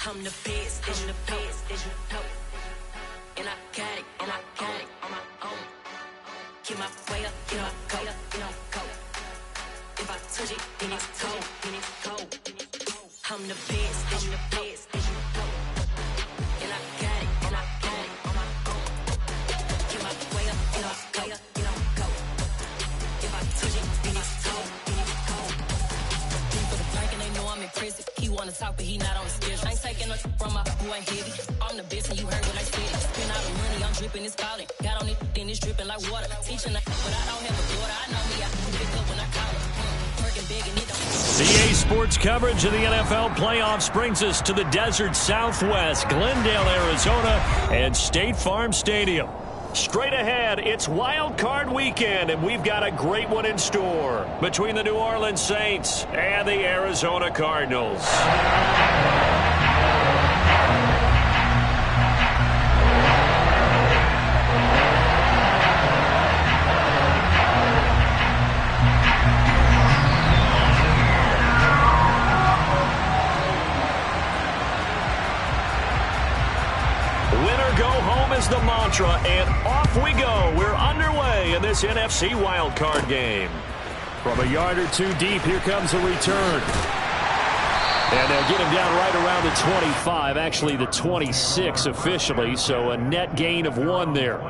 I'm the best, I'm the best, and I got it, and I got it on my own. Get my way up, get my go, go. If I touch it, then it's cold, then it's cold. I'm the best, I'm the best, and I got it, and I got it on my own. Get my way up, get my go. If I touch it, then it's cold, then it's cold. For the tank and they know I'm in prison. He wanna talk, but he not on the schedule. I ain't taking nothing from my boy heavy. I'm the best, and you heard what I said. Spend all the money, I'm dripping, it's falling. Got on it, then it's dripping like water. Teaching, but I don't have a daughter. I know me, I can pick up when I call it. Working big and it don't. EA Sports coverage of the NFL playoffs brings us to the desert Southwest, Glendale, Arizona, and State Farm Stadium. Straight ahead, it's Wild Card Weekend, and we've got a great one in store between the New Orleans Saints and the Arizona Cardinals. Is the mantra, and off we go. We're underway in this NFC wildcard game. From a yard or two deep, here comes a return. And they'll get him down right around the 25, actually the 26 officially, so a net gain of 1 there.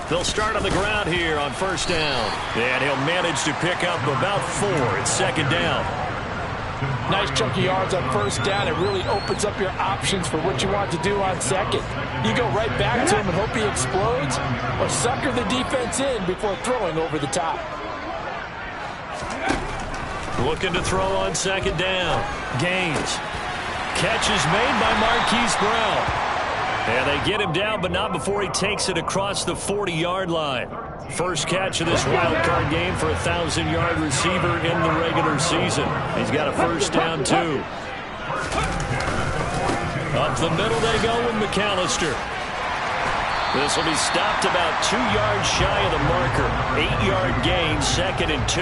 They'll start on the ground here on first down. And he'll manage to pick up about 4. It's second down. Nice chunk of yards on first down. It really opens up your options for what you want to do on second. You go right back to him and hope he explodes, or sucker the defense in before throwing over the top. Looking to throw on second down. Gaines. Catch is made by Marquise Brown. And they get him down, but not before he takes it across the 40-yard line. First catch of this wild card game for a 1,000-yard receiver in the regular season. He's got a first down, too. Up the middle they go with McAllister. This will be stopped about 2 yards shy of the marker. 8-yard gain, second and 2.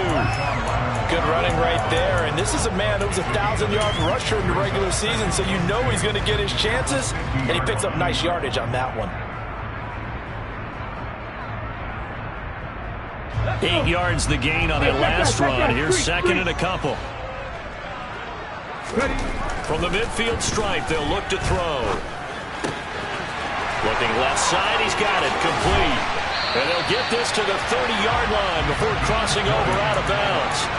Good running right there, and this is a man who was a 1,000-yard rusher in the regular season, so you know he's going to get his chances, and he picks up nice yardage on that one. 8 yards the gain on that last run. Here's second and a couple. From the midfield stripe, they'll look to throw. Looking left side, he's got it, complete. And they'll get this to the 30-yard line before crossing over out of bounds.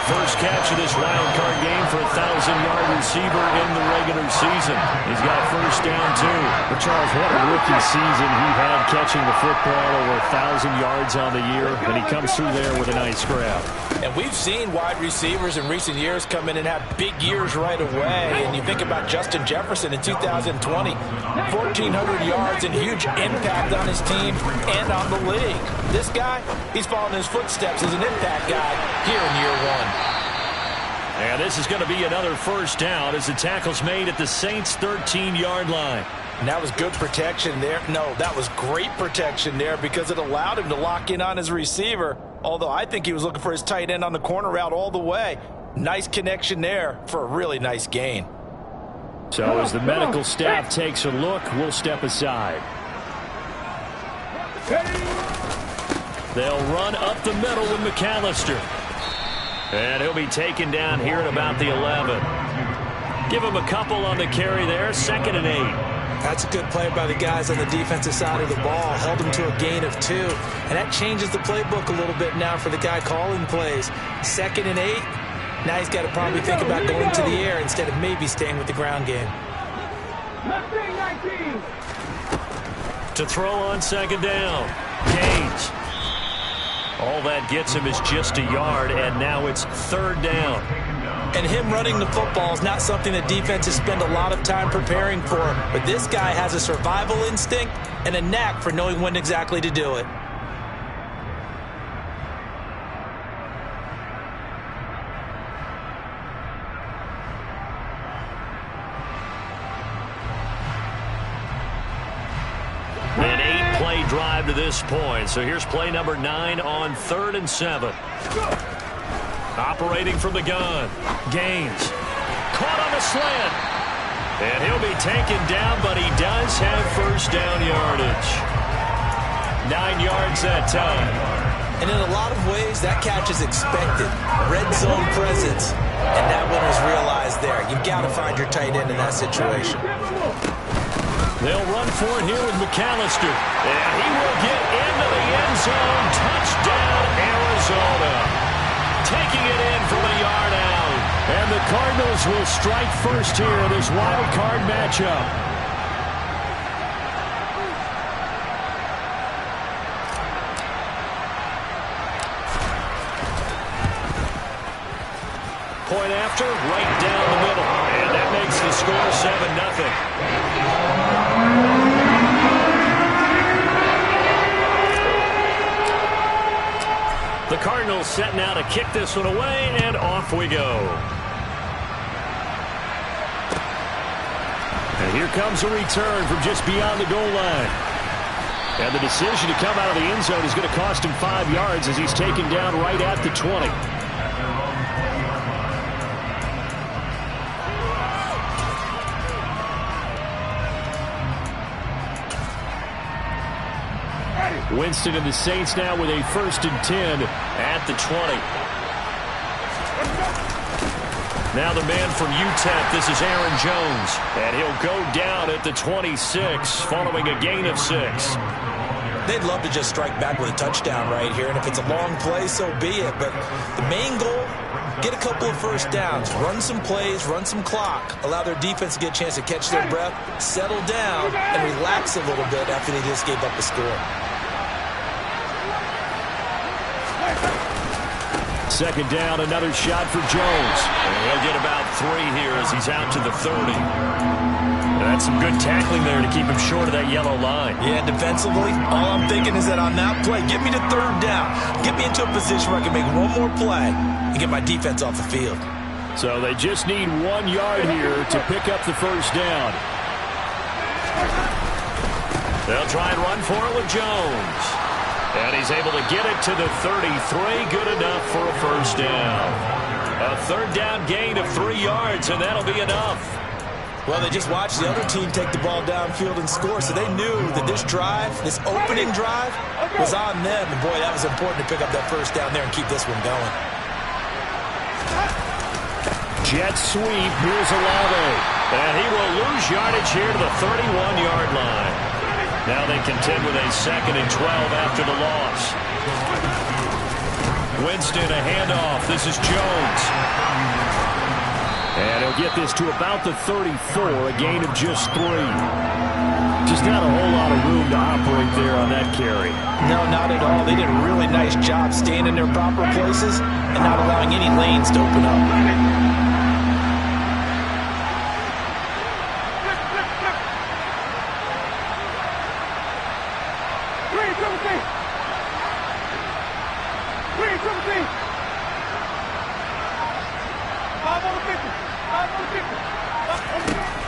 First catch of this wild card game for a 1,000-yard receiver in the regular season. He's got first down, too. But Charles, what a rookie season he had catching the football, over 1,000 yards on the year, and he comes through there with a nice grab. And we've seen wide receivers in recent years come in and have big years right away. And you think about Justin Jefferson in 2020, 1,400 yards and huge impact on his team and on the league. This guy, he's following his footsteps as an impact guy here in year 1. And this is going to be another first down as the tackle's made at the Saints' 13-yard line. And that was good protection there. No, that was great protection there because it allowed him to lock in on his receiver. Although I think he was looking for his tight end on the corner route all the way. Nice connection there for a really nice gain. So as the medical staff takes a look, we'll step aside. They'll run up the middle with McAllister. And he'll be taken down here at about the 11. Give him a couple on the carry there, second and 8. That's a good play by the guys on the defensive side of the ball. Held him to a gain of 2. And that changes the playbook a little bit now for the guy calling plays. Second and 8. Now he's got to probably think about going to the air instead of maybe staying with the ground game. To throw on second down. Gaines. All that gets him is just a yard, and now it's third down. And him running the football is not something that defenses spend a lot of time preparing for. But this guy has a survival instinct and a knack for knowing when exactly to do it. An 8-play drive to this point. So here's play number 9 on 3rd and 7. Operating from the gun. Gaines. Caught on the slant. And he'll be taken down, but he does have first down yardage. 9 yards that time. And in a lot of ways, that catch is expected. Red zone presence. And that one was realized there. You've got to find your tight end in that situation. They'll run for it here with McAllister. And he will get into the end zone. Touchdown, Arizona. Taking it in from a yard out. And the Cardinals will strike first here in this wild card matchup. Point after, right down the middle. And that makes the score 7-0. The Cardinals set now to kick this one away, and off we go. And here comes a return from just beyond the goal line. And the decision to come out of the end zone is going to cost him 5 yards as he's taken down right at the 20. Winston and the Saints now with a 1st and 10 at the 20. Now the man from UTEP, this is Aaron Jones. And he'll go down at the 26 following a gain of 6. They'd love to just strike back with a touchdown right here. And if it's a long play, so be it. But the main goal, get a couple of first downs. Run some plays, run some clock. Allow their defense to get a chance to catch their breath, settle down, and relax a little bit after they just gave up a score. 2nd down, another shot for Jones. And he'll get about 3 here as he's out to the 30. That's some good tackling there to keep him short of that yellow line. Yeah, defensively, all I'm thinking is that on that play, get me to 3rd down. Get me into a position where I can make one more play and get my defense off the field. So they just need 1 yard here to pick up the first down. They'll try and run for it with Jones. And he's able to get it to the 33. Good enough for a first down. A 3rd down gain of 3 yards, and that'll be enough. Well, they just watched the other team take the ball downfield and score, so they knew that this drive, this opening drive, was on them. And, boy, that was important to pick up that first down there and keep this one going. Jet sweep. Here's Olave. And he will lose yardage here to the 31-yard line. Now they contend with a 2nd and 12 after the loss. Winston, a handoff. This is Jones. And he'll get this to about the 34, a gain of just 3. Just not a whole lot of room to operate there on that carry. No, not at all. They did a really nice job staying in their proper places and not allowing any lanes to open up.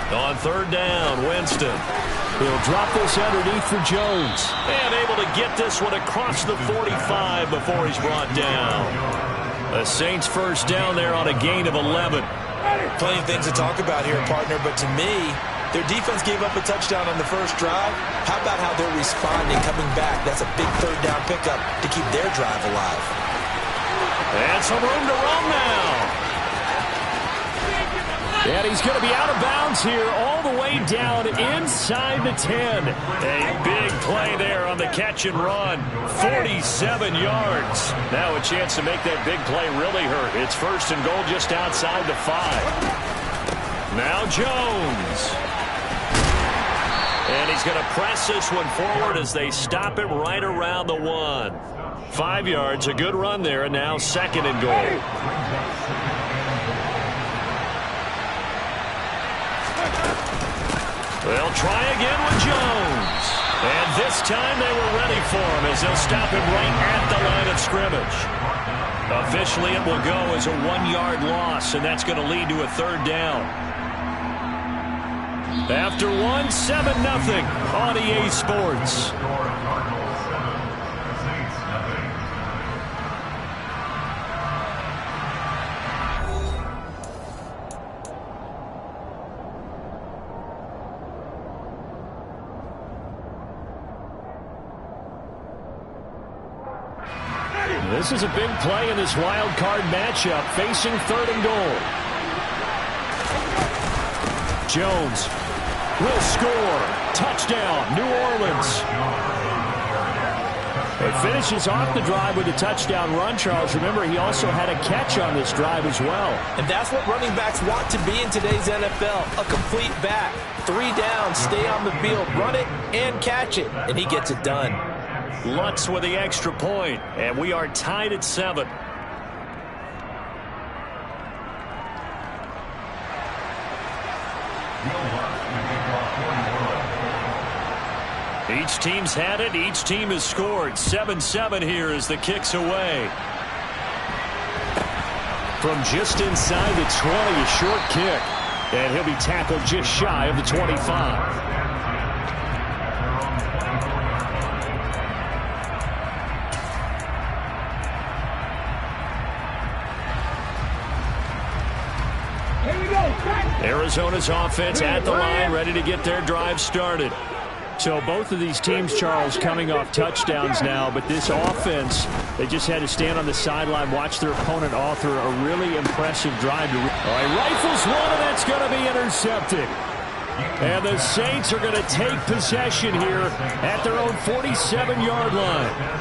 On 3rd down, Winston. He'll drop this underneath for Jones. And able to get this one across the 45 before he's brought down. The Saints first down there on a gain of 11. Plenty of things to talk about here, partner, but to me, their defense gave up a touchdown on the first drive. How about how they're responding, coming back? That's a big 3rd down pickup to keep their drive alive. And some room to run now. And he's going to be out of bounds here all the way down inside the 10. A big play there on the catch and run. 47 yards. Now a chance to make that big play really hurt. It's 1st and goal just outside the 5. Now Jones. And he's going to press this one forward as they stop him right around the 1. 5 yards, a good run there, and now 2nd and goal. They'll try again with Jones. And this time they were ready for him as they'll stop him right at the line of scrimmage. Officially, it will go as a 1-yard loss, and that's going to lead to a 3rd down. After one, 7-0 on EA Sports. This is a big play in this wild card matchup, facing 3rd and goal. Jones will score. Touchdown, New Orleans. It finishes off the drive with a touchdown run, Charles. Remember, he also had a catch on this drive as well. And that's what running backs want to be in today's NFL, a complete back. 3 down, stay on the field, run it, and catch it. And he gets it done. Lutz with the extra point, and we are tied at 7. Each team's had it. Each team has scored. 7-7 here as the kick's away. From just inside the 20, a short kick. And he'll be tackled just shy of the 25. Arizona's offense at the line, ready to get their drive started. So both of these teams, Charles, coming off touchdowns now, but this offense, they just had to stand on the sideline, watch their opponent author a really impressive drive. Rifles one, and that's going to be intercepted. And the Saints are going to take possession here at their own 47-yard line.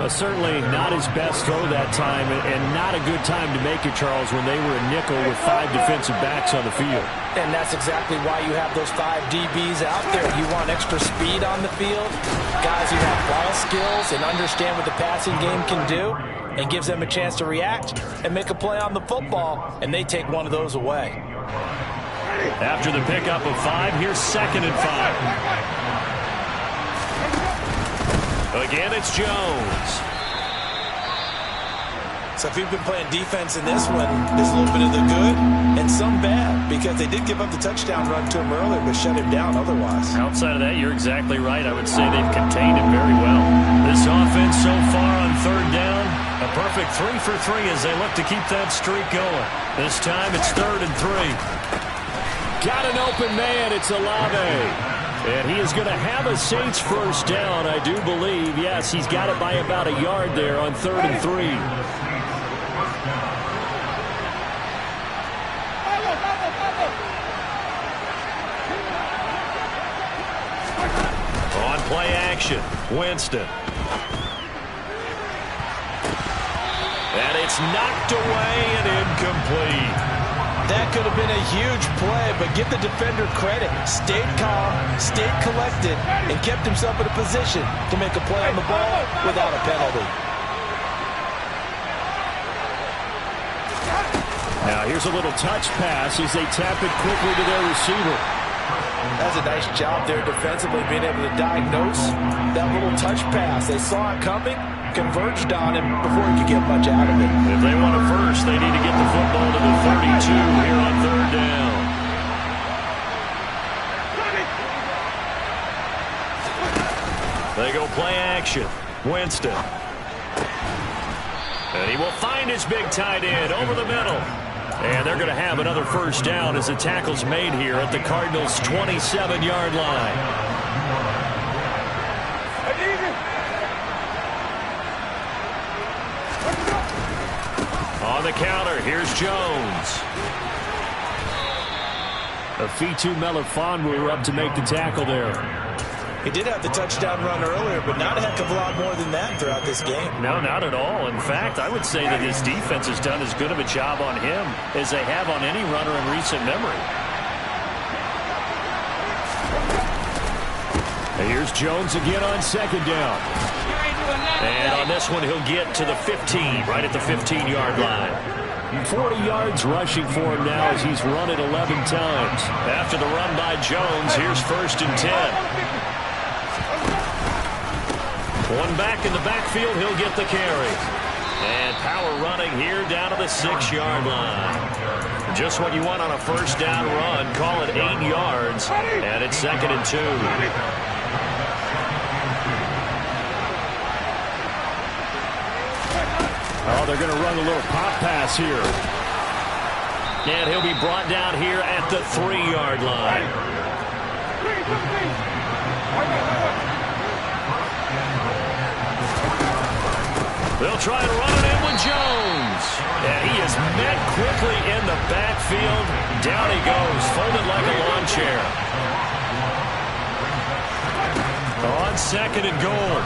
Certainly not his best throw that time, and not a good time to make it, Charles, when they were a nickel with 5 defensive backs on the field. And that's exactly why you have those 5 DBs out there. You want extra speed on the field, guys who have ball skills and understand what the passing game can do, and gives them a chance to react and make a play on the football, and they take one of those away. After the pickup of 5, here's 2nd and 5. Again, it's Jones. So if you've been playing defense in this one, there's a little bit of the good and some bad, because they did give up the touchdown run to him earlier, but shut him down otherwise. Outside of that, you're exactly right. I would say they've contained him very well. This offense so far on 3rd down, a perfect 3 for 3 as they look to keep that streak going. This time it's 3rd and 3. Got an open man. It's Olave. And he is going to have a Saints first down, I do believe. Yes, he's got it by about a yard there on 3rd and 3. On play action, Winston. And it's knocked away and incomplete. That could have been a huge play, but give the defender credit. Stayed calm, stayed collected, and kept himself in a position to make a play on the ball without a penalty. Now here's a little touch pass as they tap it quickly to their receiver. That's a nice job there defensively, being able to diagnose that little touch pass. They saw it coming, converged on him before he could get much out of it. If they want a first, they need to get the football to the 32 here on 3rd down. They go play action. Winston. And he will find his big tight end over the middle. And they're going to have another first down as the tackle's made here at the Cardinals' 27-yard line. On the counter, here's Jones. Afitu Melifonwu up to make the tackle there. He did have the touchdown run earlier, but not a heck of a lot more than that throughout this game. No, not at all. In fact, I would say that his defense has done as good of a job on him as they have on any runner in recent memory. And here's Jones again on 2nd down. And on this one, he'll get to the 15, right at the 15-yard line. 40 yards rushing for him now as he's run it 11 times. After the run by Jones, here's 1st and 10. One back in the backfield, he'll get the carry. And power running here down to the 6-yard line. Just what you want on a first down run. Call it 8 yards, and it's 2nd and 2. Oh, they're going to run a little pop pass here. And he'll be brought down here at the 3-yard line. They'll try to run it in with Jones. And he is met quickly in the backfield. Down he goes, folded like a lawn chair. On 2nd and goal,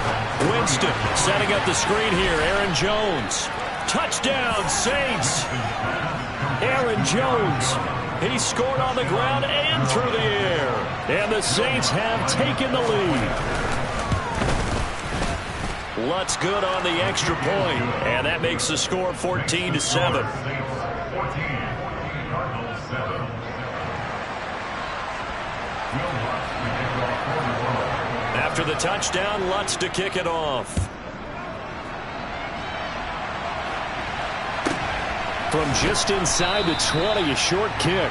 Winston setting up the screen here. Aaron Jones. Touchdown, Saints. Aaron Jones. He scored on the ground and through the air. And the Saints have taken the lead. Lutz good on the extra point, and that makes the score 14-7. After the touchdown, Lutz to kick it off. From just inside the 20, a short kick.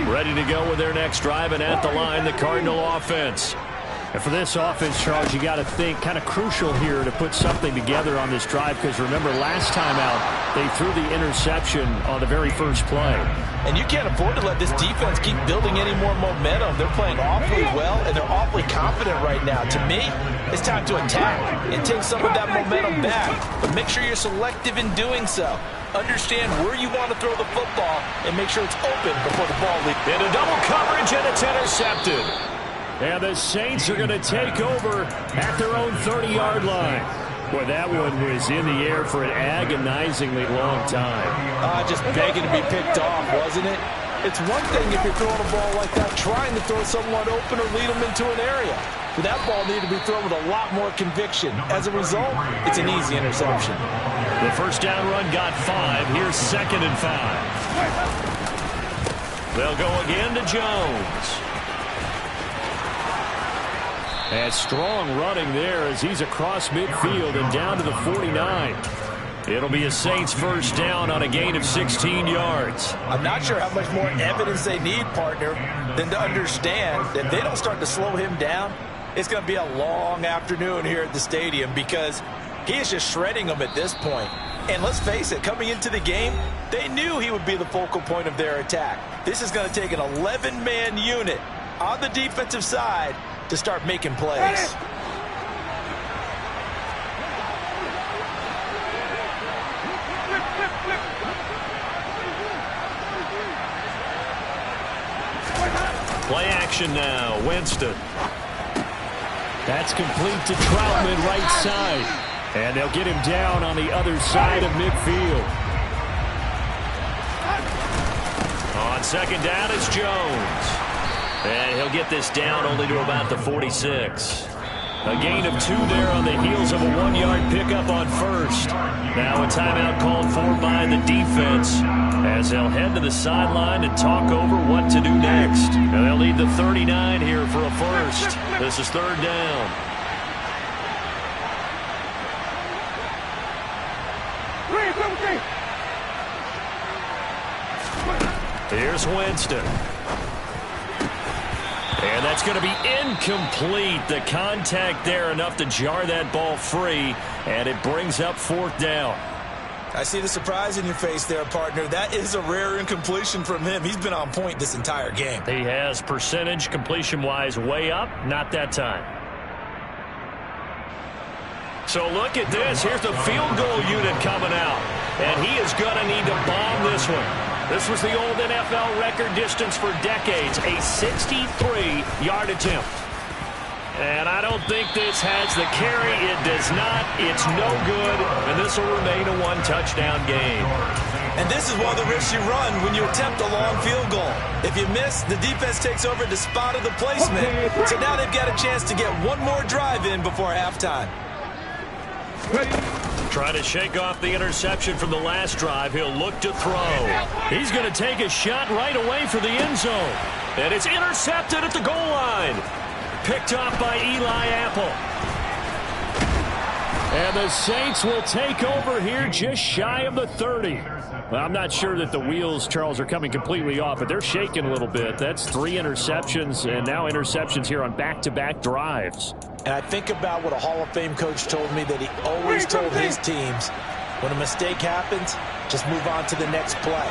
Ready to go with their next drive, and at the line, the Cardinal offense. And for this offense, Charles, you got to think kind of crucial here to put something together on this drive, because remember last time out they threw the interception on the very first play. And you can't afford to let this defense keep building any more momentum. They're playing awfully well, and they're awfully confident right now. To me, it's time to attack and take some of that momentum back. But make sure you're selective in doing so. Understand where you want to throw the football and make sure it's open before the ball leaves. Into double coverage, and it's intercepted. And the Saints are going to take over at their own 30-yard line. Boy, that one was in the air for an agonizingly long time. Just begging to be picked off, wasn't it? It's one thing if you're throwing a ball like that, trying to throw someone open or lead them into an area. But that ball needed to be thrown with a lot more conviction. As a result, it's an easy interception. The first down run got 5. Here's 2nd and 5. They'll go again to Jones. And strong running there as he's across midfield and down to the 49. It'll be a Saints first down on a gain of 16 yards. I'm not sure how much more evidence they need, partner, than to understand that if they don't start to slow him down, it's going to be a long afternoon here at the stadium, because he is just shredding them at this point. And let's face it, coming into the game, they knew he would be the focal point of their attack. This is going to take an 11-man unit on the defensive side to start making plays. Play action now, Winston. That's complete to Troutman, right side. And they'll get him down on the other side of midfield. On 2nd down, it's Jones. And he'll get this down only to about the 46. A gain of 2 there on the heels of a 1-yard pickup on first. Now a timeout called for by the defense as they'll head to the sideline and talk over what to do next. And they'll need the 39 here for a first. This is 3rd down. Here's Winston. And that's going to be incomplete. The contact there enough to jar that ball free, and it brings up 4th down. I see the surprise in your face there, partner. That is a rare incompletion from him. He's been on point this entire game. He has percentage completion-wise way up, not that time. So look at this. Here's the field goal unit coming out, and he is going to need to bomb this one. This was the old NFL record distance for decades, a 63-yard attempt. And I don't think this has the carry. It does not. It's no good, and this will remain a 1-touchdown game. And this is one of the risks you run when you attempt a long field goal. If you miss, the defense takes over the spot of the placement. So now they've got a chance to get one more drive in before halftime. Trying to shake off the interception from the last drive. He'll look to throw. He's going to take a shot right away for the end zone. And it's intercepted at the goal line. Picked off by Eli Apple. And the Saints will take over here just shy of the 30. Well, I'm not sure that the wheels, Charles, are coming completely off, but they're shaking a little bit. That's 3 interceptions, and now interceptions here on back-to-back drives. And I think about what a Hall of Fame coach told me that he always told his teams, when a mistake happens, just move on to the next play.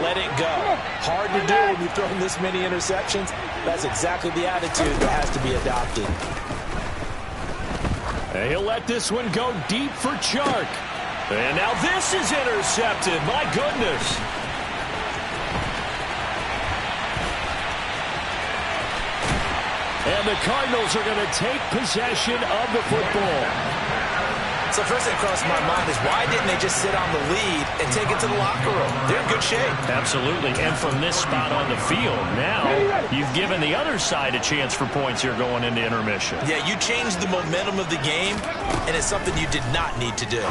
Let it go. Hard to do when you've thrown this many interceptions. That's exactly the attitude that has to be adopted. And he'll let this one go deep for Chark. And now this is intercepted. My goodness. And the Cardinals are going to take possession of the football. So first thing that crossed my mind is why didn't they just sit on the lead and take it to the locker room? They're in good shape. Absolutely. And from this spot on the field, now you've given the other side a chance for points here going into intermission. Yeah, you changed the momentum of the game, and it's something you did not need to do.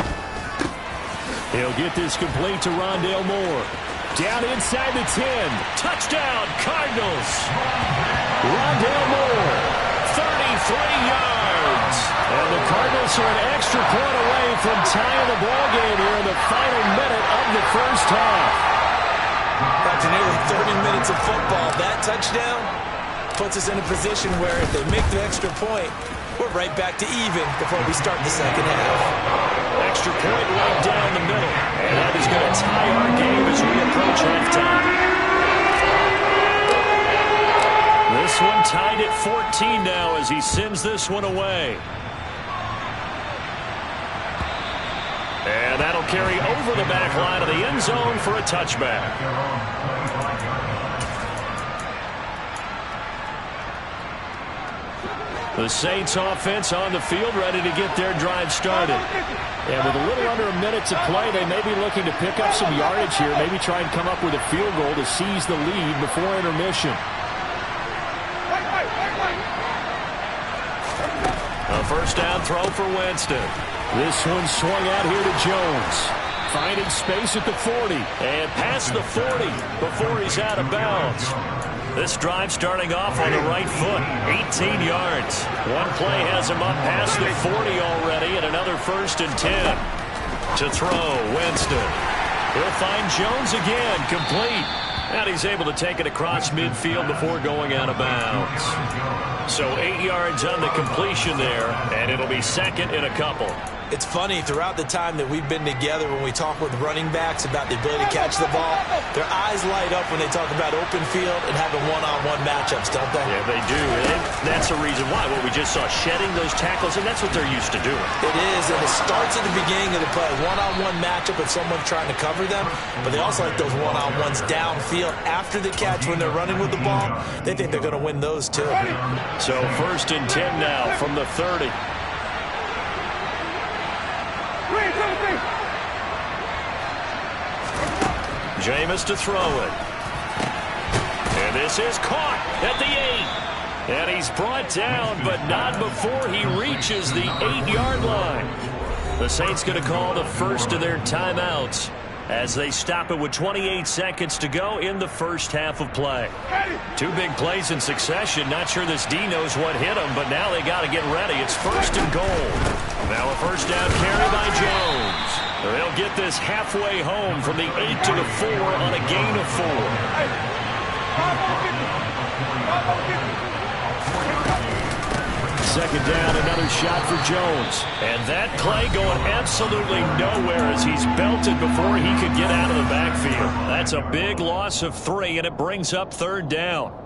He'll get this complete to Rondale Moore. Down inside the 10. Touchdown, Cardinals. Rondale Moore, 33 yards. And the Cardinals are an extra point away from tying the ball game here in the final minute of the first half. After nearly 30 minutes of football, that touchdown puts us in a position where if they make the extra point, we're right back to even before we start the second half. Extra point right down the middle. And that is going to tie our game as we approach halftime. This one tied at 14 now as he sends this one away. And that'll carry over the back line of the end zone for a touchback. The Saints offense on the field ready to get their drive started. And with a little under a minute to play, they may be looking to pick up some yardage here, maybe try and come up with a field goal to seize the lead before intermission. A first down throw for Winston. This one swung out here to Jones. Finding space at the 40. And past the 40 before he's out of bounds. This drive starting off on the right foot. 18 yards. One play has him up past the 40 already, and another 1st and 10. To throw, Winston. He'll find Jones again, complete. And he's able to take it across midfield before going out of bounds. So 8 yards on the completion there, and it'll be second in a couple. It's funny, throughout the time that we've been together, when we talk with running backs about the ability to catch the ball, their eyes light up when they talk about open field and having one-on-one matchups, don't they? Yeah, they do. And that's the reason why. What we just saw, shedding those tackles, and that's what they're used to doing. It is, and it starts at the beginning of the play. One-on-one matchup with someone trying to cover them, but they also like those one-on-ones downfield after the catch when they're running with the ball. They think they're going to win those, too. So 1st and 10 now from the 30. Jameis to throw it. And this is caught at the 8. And he's brought down, but not before he reaches the 8-yard line. The Saints going to call the first of their timeouts as they stop it with 28 seconds to go in the first half of play. 2 big plays in succession. Not sure this D knows what hit him, but now they got to get ready. It's 1st and goal. Now a first down carry by Jones. They'll get this halfway home from the 8 to the 4 on a gain of 4. Second down, another shot for Jones. And that play going absolutely nowhere as he's belted before he could get out of the backfield. That's a big loss of 3, and it brings up 3rd down.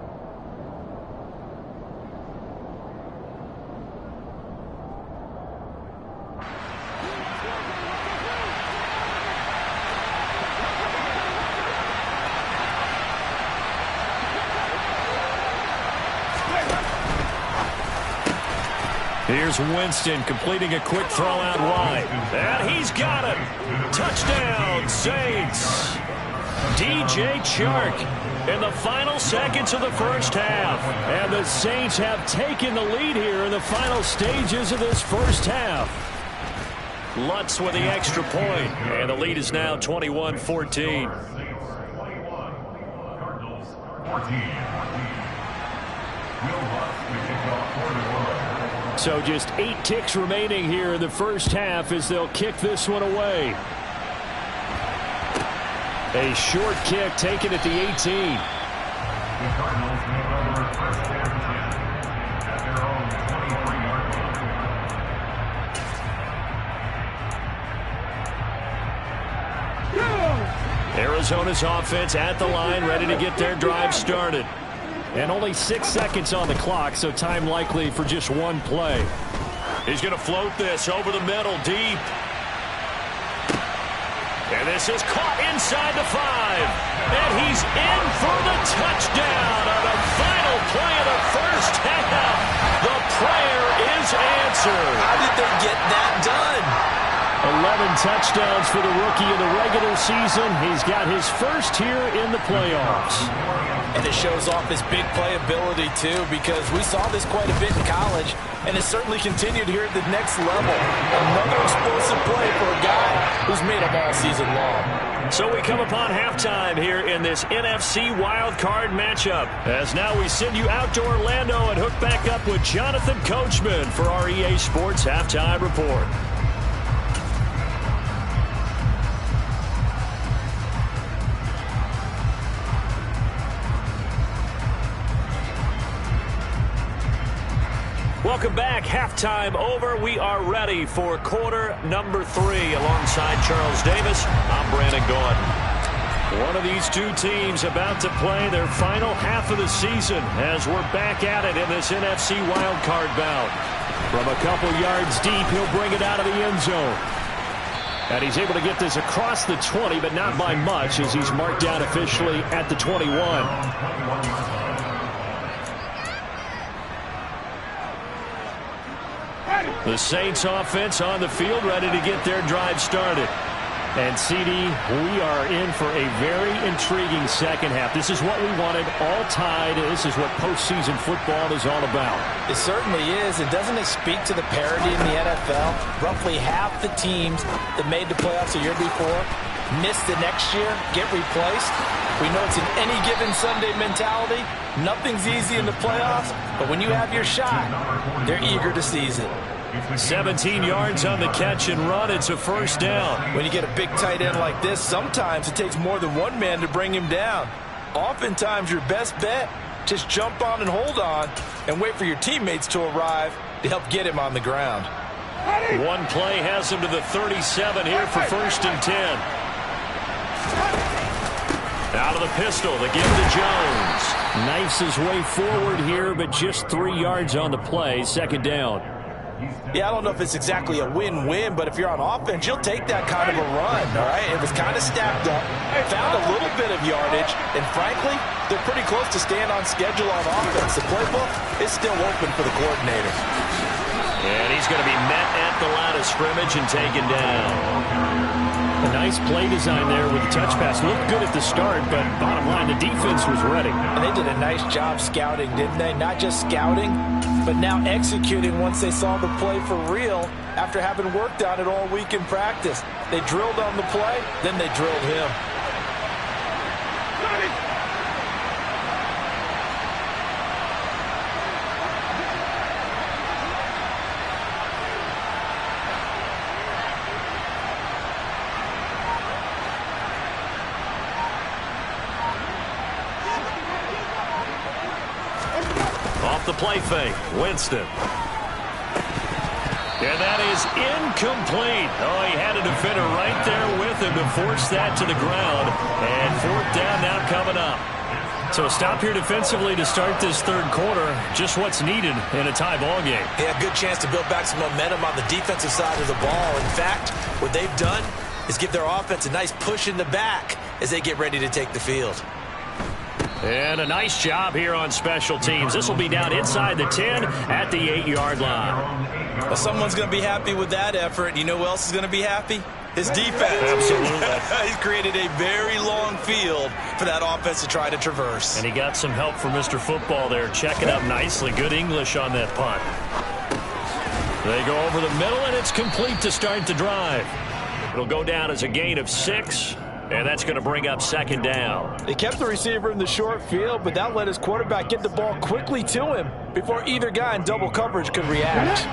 Here's Winston completing a quick throw out wide. And he's got it. Touchdown, Saints. DJ Chark in the final seconds of the first half. And the Saints have taken the lead here in the final stages of this first half. Lutz with the extra point. And the lead is now 21-14. So just 8 ticks remaining here in the first half as they'll kick this one away. A short kick taken at the 18. The Cardinals make over first down at their own 23-yard line. Arizona's offense at the line, ready to get their drive started. And only 6 seconds on the clock, so time likely for just one play. He's going to float this over the middle, deep. And this is caught inside the 5. And he's in for the touchdown on the final play of the first half. The prayer is answered. How did they get that done? 11 touchdowns for the rookie in the regular season. He's got his first here in the playoffs. And it shows off his big playability, too, because we saw this quite a bit in college, and it certainly continued here at the next level. Another explosive play for a guy who's made them all season long. So we come upon halftime here in this NFC wildcard matchup. As now we send you out to Orlando and hook back up with Jonathan Coachman for our EA Sports Halftime Report. Welcome back. Halftime over. We are ready for quarter number 3. Alongside Charles Davis, I'm Brandon Gaudin. One of these two teams about to play their final half of the season as we're back at it in this NFC wildcard bout. From a couple yards deep, he'll bring it out of the end zone. And he's able to get this across the 20, but not by much as he's marked out officially at the 21. The Saints offense on the field, ready to get their drive started. And, CD, we are in for a very intriguing second half. This is what we wanted, all tied. This is what postseason football is all about. It certainly is. And doesn't it speak to the parity in the NFL? Roughly half the teams that made the playoffs a year before miss the next year, get replaced. We know it's an any given Sunday mentality. Nothing's easy in the playoffs, but when you have your shot, they're eager to seize it. 17 yards on the catch and run. It's a first down. When you get a big tight end like this, sometimes it takes more than one man to bring him down. Oftentimes, your best bet, just jump on and hold on and wait for your teammates to arrive to help get him on the ground. One play has him to the 37 here for first and 10. Out of the pistol, the give to Jones. Knifes his way forward here, but just 3 yards on the play. Second down. Yeah, I don't know if it's exactly a win-win, but if you're on offense, you'll take that kind of a run, all right? It was kind of stacked up, found a little bit of yardage, and frankly, they're pretty close to staying on schedule on offense. The playbook is still open for the coordinator. And he's going to be met at the line of scrimmage and taken down. A nice play design there with the touch pass. Looked good at the start, but bottom line, the defense was ready. And they did a nice job scouting, didn't they? Not just scouting, but now executing once they saw the play for real after having worked on it all week in practice. They drilled on the play, then they drilled him. The play fake, Winston. And that is incomplete. Oh, he had a defender right there with him to force that to the ground. And fourth down now coming up. So a stop here defensively to start this third quarter. Just what's needed in a tie ball game. Yeah, good chance to build back some momentum on the defensive side of the ball. In fact, what they've done is give their offense a nice push in the back as they get ready to take the field. And a nice job here on special teams. This will be down inside the 10 at the 8-yard line. Well, someone's going to be happy with that effort. You know who else is going to be happy? His defense. Absolutely. He's created a very long field for that offense to try to traverse. And he got some help from Mr. Football there, checking up nicely. Good English on that punt. They go over the middle, and it's complete to start the drive. It'll go down as a gain of 6. And that's going to bring up second down. They kept the receiver in the short field, but that let his quarterback get the ball quickly to him before either guy in double coverage could react.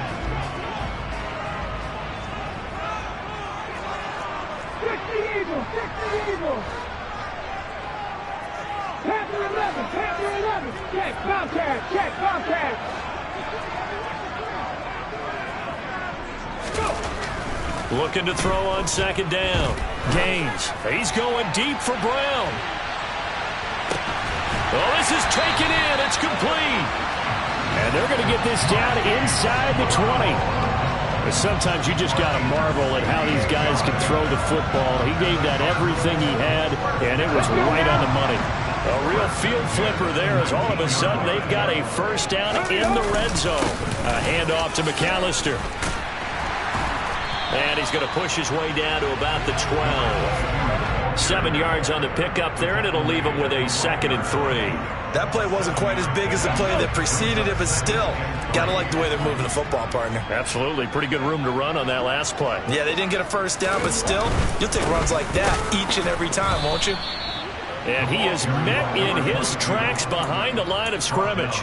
Looking to throw on second down. Gaines. He's going deep for Brown. Oh, this is taken in. It's complete. And they're going to get this down inside the 20. But sometimes you just got to marvel at how these guys can throw the football. He gave that everything he had, and it was right on the money. A real field flipper there as all of a sudden they've got a first down in the red zone. A handoff to McAllister. And he's going to push his way down to about the 12. 7 yards on the pickup there, and it'll leave him with a 2nd and 3. That play wasn't quite as big as the play that preceded it, but still, got to like the way they're moving the football, partner. Absolutely. Pretty good room to run on that last play. Yeah, they didn't get a first down, but still, you'll take runs like that each and every time, won't you? And he is met in his tracks behind the line of scrimmage.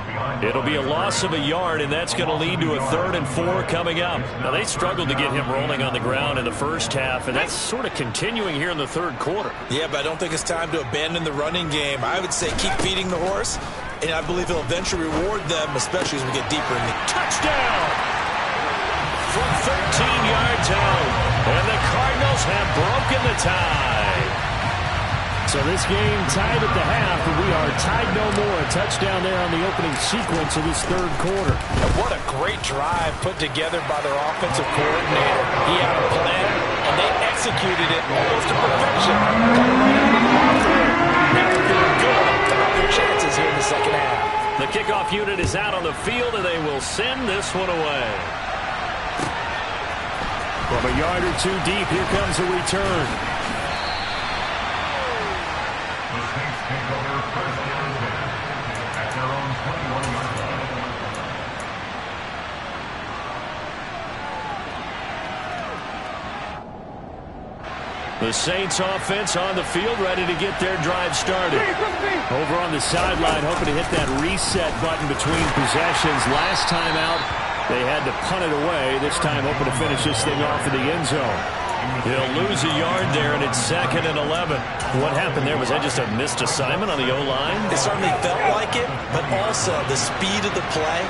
It'll be a loss of a yard, and that's going to lead to a 3rd and 4 coming up. Now, they struggled to get him rolling on the ground in the first half, and that's sort of continuing here in the third quarter. Yeah, but I don't think it's time to abandon the running game. I would say keep feeding the horse, and I believe he'll eventually reward them, especially as we get deeper in the touchdown from 13 yards out. And the Cardinals have broken the tie. So this game tied at the half, and we are tied no more. A touchdown there on the opening sequence of this third quarter. And what a great drive put together by their offensive coordinator. He had a plan, and they executed it almost to perfection. Now they're feeling good about their chances here in the second half. The kickoff unit is out on the field, and they will send this one away. From a yard or two deep, here comes a return. The Saints offense on the field, ready to get their drive started. Over on the sideline, hoping to hit that reset button between possessions. Last time out, they had to punt it away. This time, hoping to finish this thing off in the end zone. He'll lose a yard there, and it's 2nd and 11. What happened there? Was that just a missed assignment on the O-line? It certainly felt like it, but also the speed of the play.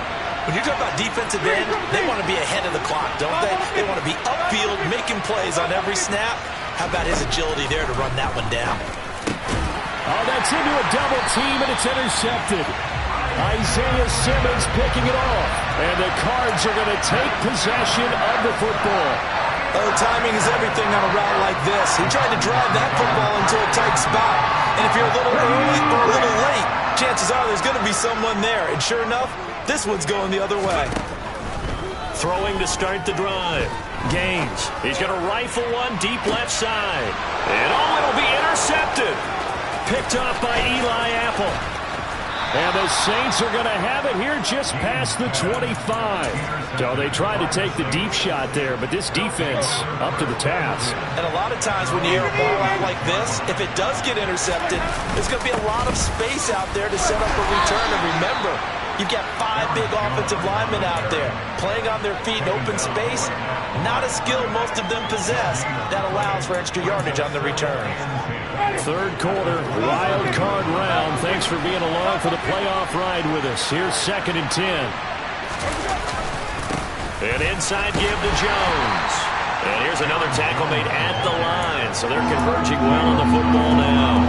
When you talk about defensive end, they want to be ahead of the clock, don't they? They want to be upfield, making plays on every snap. How about his agility there to run that one down? Oh, that's into a double team, and it's intercepted. Isaiah Simmons picking it off. And the Cards are going to take possession of the football. Oh, timing is everything on a route like this. He tried to drive that football into a tight spot. And if you're a little early or a little late, chances are there's going to be someone there. And sure enough, this one's going the other way. Throwing to start the drive. Gaines. He's going to rifle one deep left side. And it'll be intercepted. Picked off by Eli Apple. And the Saints are going to have it here just past the 25. So they tried to take the deep shot there, but this defense up to the task. And a lot of times when you air a ball out like this, if it does get intercepted, there's going to be a lot of space out there to set up a return. And remember, you've got 5 big offensive linemen out there playing on their feet in open space. Not a skill most of them possess that allows for extra yardage on the return. Third quarter, wild card round. Thanks for being along for the playoff ride with us. Here's 2nd and 10. An inside give to Jones. And here's another tackle made at the line. So they're converging well on the football now.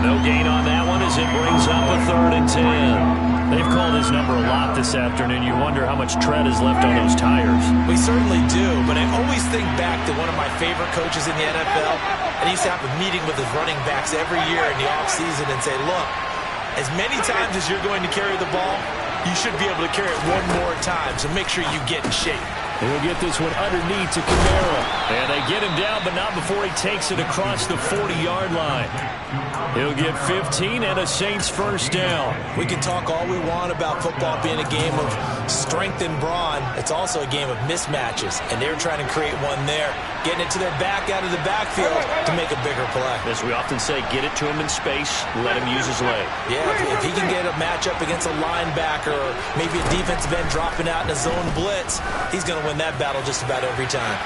No gain on that one as it brings up a 3rd and 10. They've called his number a lot this afternoon. You wonder how much tread is left on those tires. We certainly do, but I always think back to one of my favorite coaches in the NFL, and he used to have a meeting with his running backs every year in the offseason and say, look, as many times as you're going to carry the ball, you should be able to carry it one more time, so make sure you get in shape. He'll get this one underneath to Kamara. And they get him down, but not before he takes it across the 40-yard line. He'll get 15 and a Saints first down. We can talk all we want about football being a game of strength and brawn. It's also a game of mismatches, and they're trying to create one there, getting it to their back out of the backfield to make a bigger play. As we often say, get it to him in space, let him use his leg. Yeah, if he can get a matchup against a linebacker or maybe a defensive end dropping out in a zone blitz, he's going to win that battle just about every time.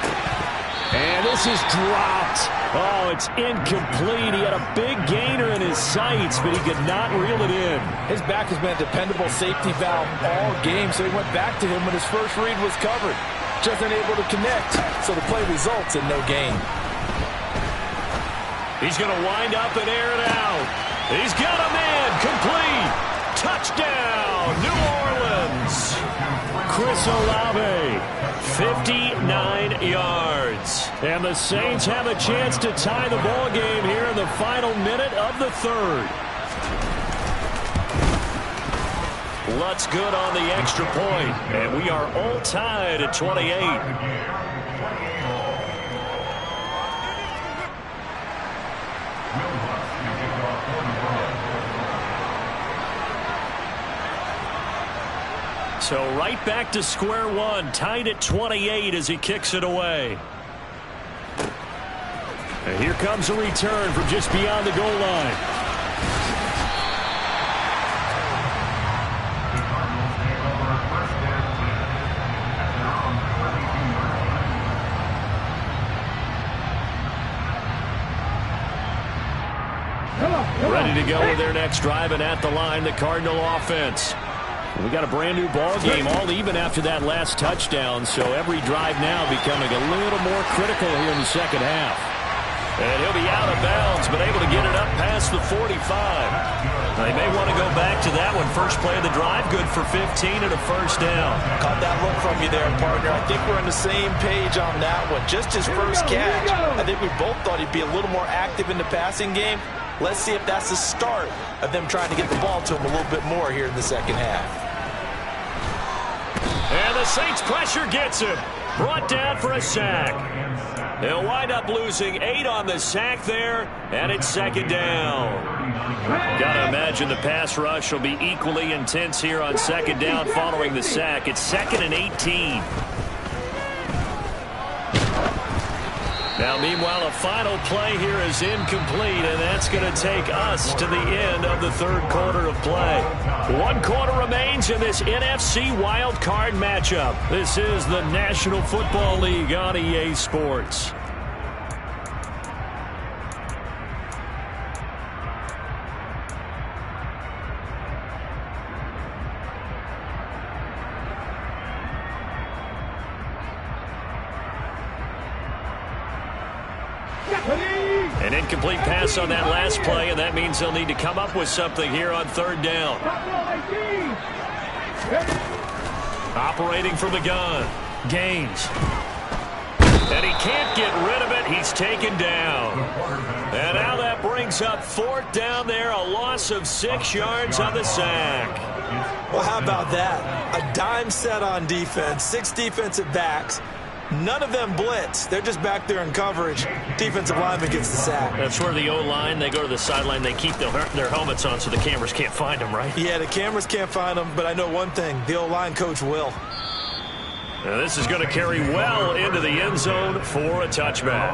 And this is dropped. Oh, it's incomplete. He had a big gainer in his sights, but he could not reel it in. His back has been a dependable safety valve all game, so he went back to him when his first read was covered. Just unable to connect, so the play results in no gain. He's going to wind up and air it out. He's got a man. Complete. Touchdown, New Orleans. Chris Olave, 59 yards. And the Saints have a chance to tie the ball game here in the final minute of the third. Lutz good on the extra point, and we are all tied at 28. So right back to square one, tied at 28 as he kicks it away. And here comes a return from just beyond the goal line. Ready to go with their next drive, and at the line, the Cardinal offense. We got a brand new ball game, all even after that last touchdown, so every drive now becoming a little more critical here in the second half. And he'll be out of bounds, but able to get it up past the 45. They may want to go back to that one. First play of the drive, good for 15 and a first down. Caught that look from you there, partner. I think we're on the same page on that one. Just his first catch. I think we both thought he'd be a little more active in the passing game. Let's see if that's the start of them trying to get the ball to him a little bit more here in the second half. And the Saints pressure gets him. Brought down for a sack. They'll wind up losing 8 on the sack there, and it's second down. Gotta imagine the pass rush will be equally intense here on second down following the sack. It's 2nd and 18. Now, meanwhile, a final play here is incomplete, and that's going to take us to the end of the third quarter of play. 1 quarter remains in this NFC Wild Card matchup. This is the National Football League on EA Sports. An incomplete pass on that last play, and that means they'll need to come up with something here on third down. Operating from the gun. Gaines. And he can't get rid of it. He's taken down. And now that brings up 4th down there. A loss of 6 yards on the sack. Well, how about that? A dime set on defense, 6 defensive backs. None of them blitz. They're just back there in coverage. Defensive lineman gets the sack. That's where the O-line, they go to the sideline, they keep their helmets on so the cameras can't find them, right? Yeah, the cameras can't find them, but I know one thing. The O-line coach will. Now this is going to carry well into the end zone for a touchback.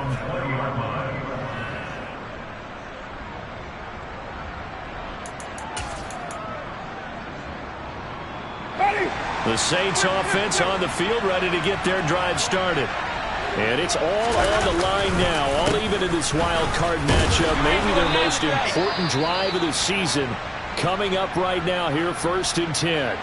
The Saints offense on the field, ready to get their drive started. And it's all on the line now, all even in this wild card matchup. Maybe their most important drive of the season coming up right now here, 1st and 10.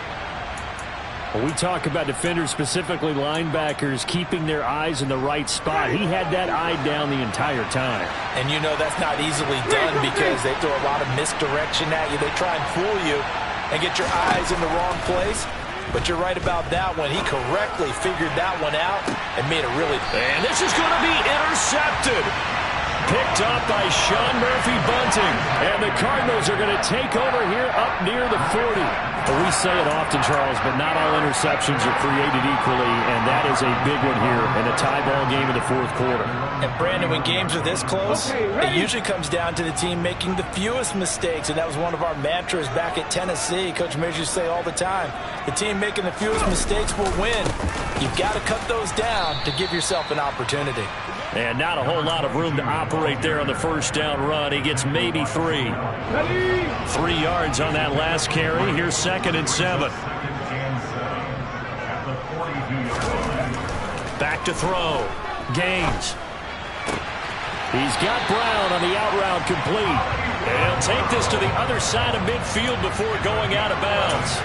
When we talk about defenders, specifically linebackers, keeping their eyes in the right spot. He had that eye down the entire time. And you know that's not easily done because they throw a lot of misdirection at you. They try and fool you and get your eyes in the wrong place. But you're right about that one. He correctly figured that one out and made it really... And this is going to be intercepted. picked off by Sean Murphy-Bunting. And the Cardinals are going to take over here up near the 40. Well, we say it often, Charles, but not all interceptions are created equally, and that is a big one here in a tie ball game in the fourth quarter. And Brandon, when games are this close, it usually comes down to the team making the fewest mistakes, and that was one of our mantras back at Tennessee. Coach Mears used to say all the time, the team making the fewest mistakes will win. You've got to cut those down to give yourself an opportunity. And not a whole lot of room to operate there on the first down run. He gets maybe 3. 3 yards on that last carry. Here's 2nd and 7. Back to throw. Gaines. He's got Brown on the out route complete. And he'll take this to the other side of midfield before going out of bounds.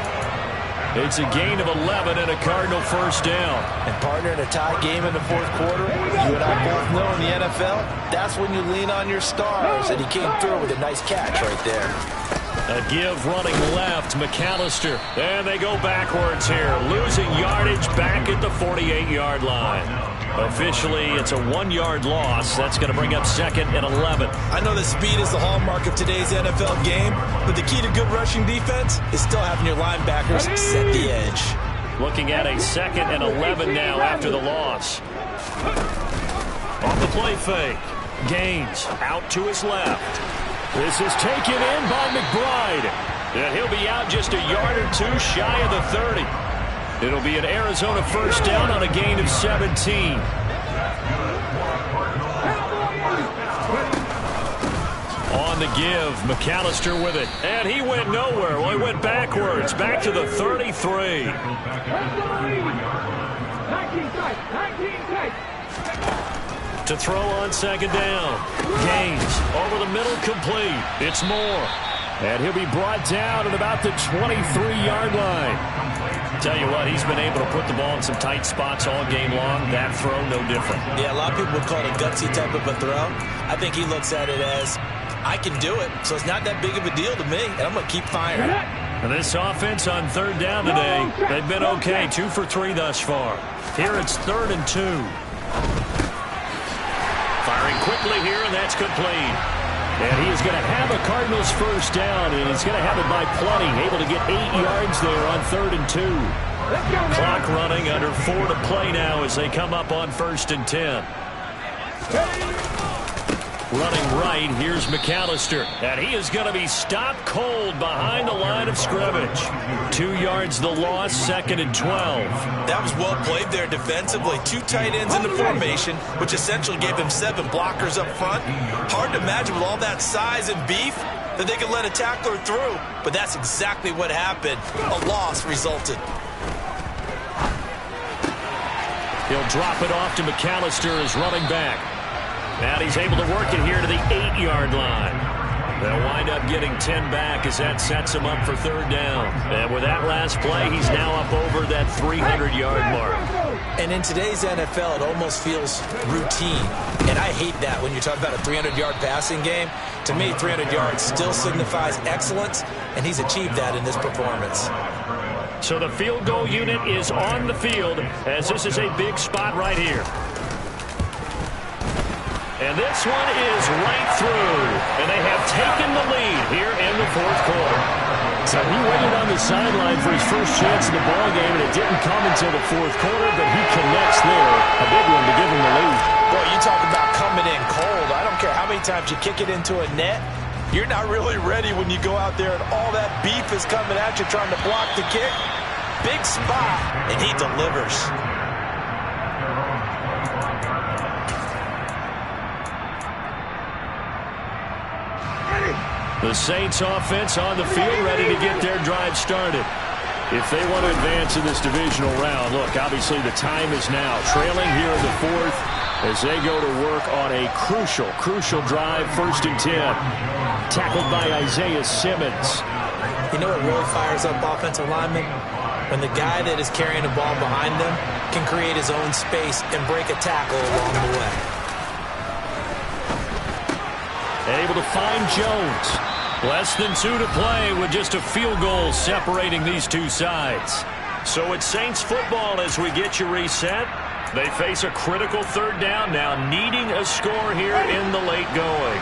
It's a gain of 11 and a Cardinal first down. And partner, in a tie game in the fourth quarter, you and I both know in the NFL, that's when you lean on your stars. And he came through with a nice catch right there. A give running left, McAllister. And they go backwards here, losing yardage back at the 48-yard line. Officially, it's a 1-yard loss. That's going to bring up 2nd and 11. I know that speed is the hallmark of today's NFL game, but the key to good rushing defense is still having your linebackers set the edge. Looking at a 2nd and 11 now after the loss. On the play fake, Gaines out to his left. This is taken in by McBride. And he'll be out just a yard or 2 shy of the 30. It'll be an Arizona first down on a gain of 17. On the give, McAllister with it. And he went nowhere. Well, he went backwards, back to the 33. To throw on 2nd down. Gaines over the middle, complete. It's Moore. And he'll be brought down at about the 23-yard line. Tell you what, he's been able to put the ball in some tight spots all game long. That throw, no different. Yeah, a lot of people would call it a gutsy type of a throw. I think he looks at it as, I can do it, so it's not that big of a deal to me, and I'm going to keep firing. And this offense on 3rd down today, they've been okay. 2 for 3 thus far. Here it's 3rd and 2. Firing quickly here, and that's complete. And he is going to have a Cardinals first down, and he's going to have it by plenty. Able to get 8 yards there on 3rd and 2. Clock running, under 4 to play now as they come up on 1st and 10. Running right, here's McAllister. And he is going to be stopped cold behind the line of scrimmage. 2 yards the loss, 2nd and 12. That was well played there defensively. 2 tight ends in the formation, which essentially gave them 7 blockers up front. Hard to imagine with all that size and beef that they could let a tackler through. But that's exactly what happened. A loss resulted. He'll drop it off to McAllister as running back. And he's able to work it here to the 8-yard line. They'll wind up getting 10 back as that sets him up for 3rd down. And with that last play, he's now up over that 300-yard mark. And in today's NFL, it almost feels routine. And I hate that when you're talking about a 300-yard passing game. To me, 300 yards still signifies excellence, and he's achieved that in this performance. So the field goal unit is on the field as this is a big spot right here. And this one is right through. And they have taken the lead here in the fourth quarter. So he waited on the sideline for his first chance in the ballgame, and it didn't come until the fourth quarter, but he connects there. A big one to give him the lead. Boy, you talk about coming in cold. I don't care how many times you kick it into a net. You're not really ready when you go out there and all that beef is coming at you trying to block the kick. Big spot, and he delivers. The Saints offense on the field, ready to get their drive started. If they want to advance in this divisional round, look, obviously the time is now. Trailing here in the fourth as they go to work on a crucial drive, 1st and 10. Tackled by Isaiah Simmons. You know what really fires up offensive linemen? When the guy that is carrying the ball behind them can create his own space and break a tackle along the way. Able to find Jones. Less than 2 to play with just a field goal separating these two sides. So it's Saints football as we get you reset. They face a critical third down now, needing a score here in the late going.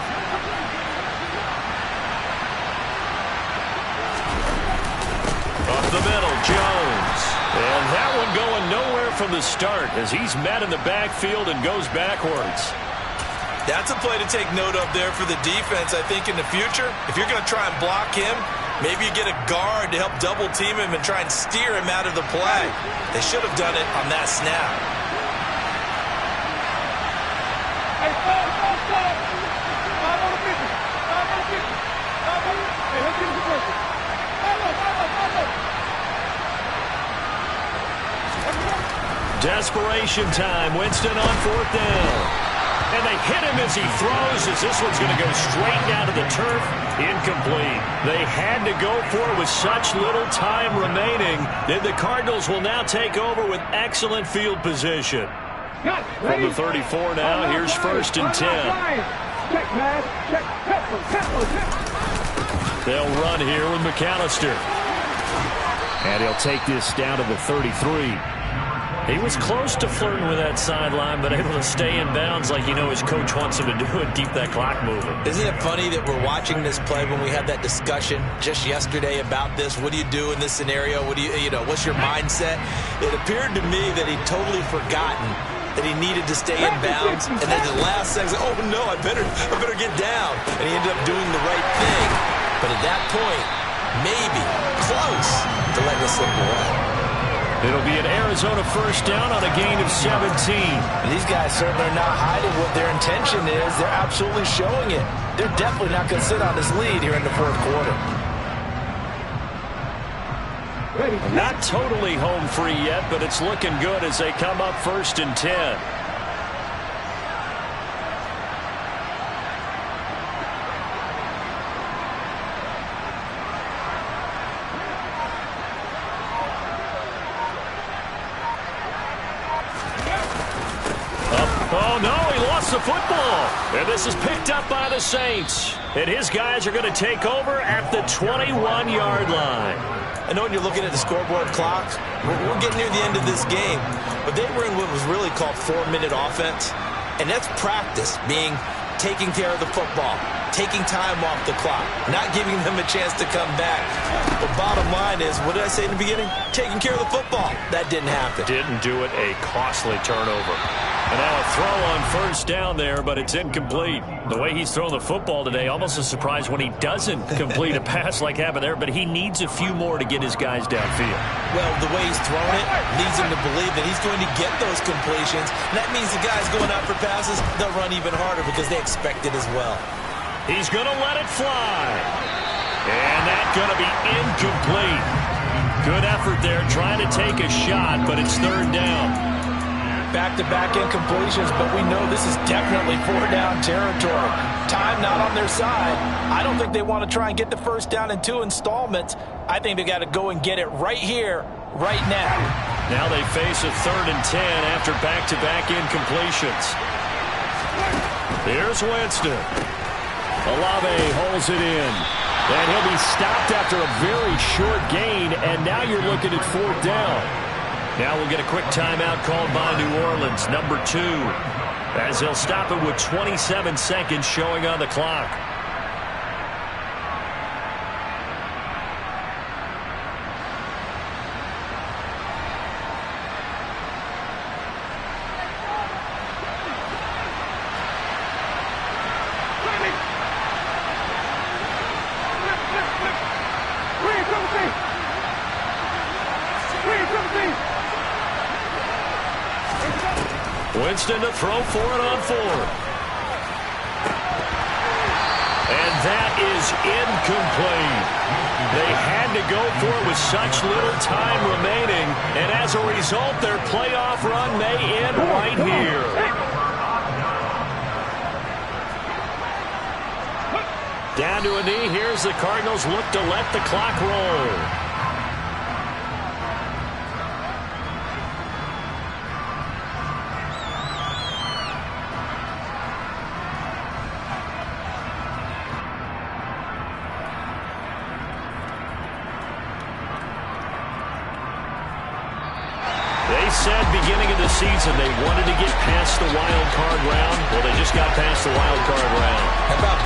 Up the middle, Jones. And that one going nowhere from the start as he's met in the backfield and goes backwards. That's a play to take note of there for the defense. I think in the future, if you're going to try and block him, maybe you get a guard to help double team him and try and steer him out of the play. They should have done it on that snap. Desperation time. Winston on fourth down. And they hit him as he throws, as this one's going to go straight down to the turf. Incomplete. They had to go for it with such little time remaining. Then the Cardinals will now take over with excellent field position. From the 34 now, here's 1st and 10. They'll run here with McAllister. And he'll take this down to the 33. He was close to flirting with that sideline, but able to stay in bounds like his coach wants him to do and keep that clock moving. Isn't it funny that we're watching this play when we had that discussion just yesterday about this? What do you do in this scenario? What do what's your mindset? It appeared to me that he'd totally forgotten that he needed to stay in bounds, and then the last second, oh no, I better get down. And he ended up doing the right thing. But at that point, maybe close to letting it slip away. It'll be an Arizona first down on a gain of 17. And these guys certainly are not hiding what their intention is. They're absolutely showing it. They're definitely not going to sit on this lead here in the fourth quarter. Not totally home free yet, but it's looking good as they come up 1st and 10. The football, and this is picked up by the Saints, and his guys are going to take over at the 21-yard line. I know when you're looking at the scoreboard clock, we're getting near the end of this game, but they were in what was really called 4-minute offense, and that's practice, being taking care of the football, taking time off the clock, not giving them a chance to come back. The bottom line is, what did I say in the beginning? Taking care of the football. That didn't happen. Didn't do it. A costly turnover. And now a throw on first down there, but it's incomplete. The way he's throwing the football today, almost a surprise when he doesn't complete a pass like happened there, but he needs a few more to get his guys downfield. Well, the way he's throwing it leads him to believe that he's going to get those completions. And that means the guys going out for passes, they'll run even harder because they expect it as well. He's going to let it fly. And that's going to be incomplete. Good effort there trying to take a shot, but it's 3rd down. Back-to-back incompletions, but we know this is definitely 4-down territory. Time not on their side. I don't think they want to try and get the first down in 2 installments. I think they got to go and get it right here, right now. Now they face a 3rd and 10 after back-to-back incompletions. Here's Winston. Olave holds it in. And he'll be stopped after a very short gain, and now you're looking at 4th down. Now we'll get a quick timeout called by New Orleans, number 2, as they'll stop it with 27 seconds showing on the clock. Winston to throw for it on 4th. And that is incomplete. They had to go for it with such little time remaining, and as a result, their playoff run may end right here. Down to a knee. Here's the Cardinals look to let the clock roll. They said beginning of the season they wanted to get past the wild card round. Well, they just got past the wild card round. How about that?